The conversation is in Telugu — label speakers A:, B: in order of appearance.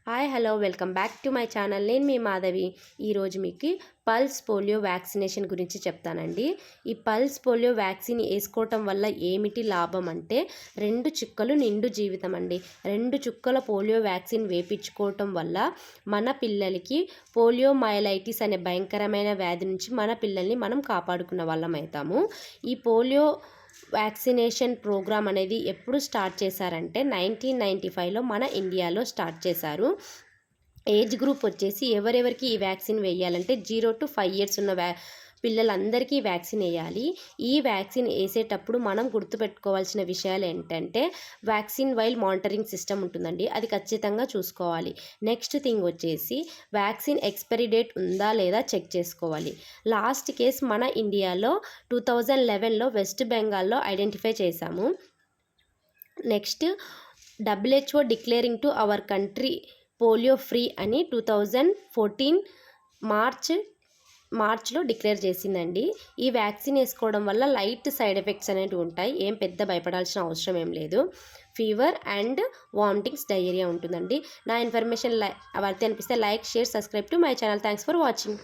A: Hi hello welcome back to my channel. నేను మీ మాధవి. ఈరోజు మీకు పల్స్ పోలియో వ్యాక్సినేషన్ గురించి చెప్తానండి. ఈ పల్స్ పోలియో వ్యాక్సిన్ వేసుకోవటం వల్ల ఏమిటి లాభం అంటే 2 చుక్కలు నిండు జీవితం అండి. 2 చుక్కల పోలియో వ్యాక్సిన్ వేయించుకోవటం వల్ల మన పిల్లలకి పోలియో మైలైటిస్ అనే భయంకరమైన వ్యాధి నుంచి మన పిల్లల్ని మనం కాపాడుకున్న వాళ్ళం అవుతాము. ఈ పోలియో వ్యాక్సినేషన్ ప్రోగ్రామ్ అనేది ఎప్పుడు స్టార్ట్ చేశారంటే 1995లో మన ఇండియాలో స్టార్ట్ చేశారు. ఏజ్ గ్రూప్ వచ్చేసి ఎవరెవరికి ఈ వ్యాక్సిన్ వేయాలంటే 0 to 5 years ఉన్న పిల్లలందరికీ వ్యాక్సిన్ వేయాలి. ఈ వ్యాక్సిన్ వేసేటప్పుడు మనం గుర్తుపెట్టుకోవాల్సిన విషయాలు ఏంటంటే వ్యాక్సిన్ వైల్ మానిటరింగ్ సిస్టమ్ ఉంటుందండి, అది ఖచ్చితంగా చూసుకోవాలి. నెక్స్ట్ థింగ్ వచ్చేసి వ్యాక్సిన్ ఎక్స్పైరీ డేట్ ఉందా లేదా చెక్ చేసుకోవాలి. లాస్ట్ కేస్ మన ఇండియాలో 2011లో వెస్ట్ బెంగాల్లో ఐడెంటిఫై చేశాము. Next WHO declaring to our country polio free అని 2014 మార్చ్లో డిక్లేర్ చేసిందండి. ఈ వ్యాక్సిన్ వేసుకోవడం వల్ల లైట్ సైడ్ ఎఫెక్ట్స్ అనేవి ఉంటాయి, ఏం పెద్ద భయపడాల్సిన అవసరం ఏం లేదు. ఫీవర్ అండ్ వామిటింగ్స్, డయేరియా ఉంటుందండి. నా ఇన్ఫర్మేషన్ వర్త్ అనిపిస్తే like, share, subscribe to my channel. Thanks for watching.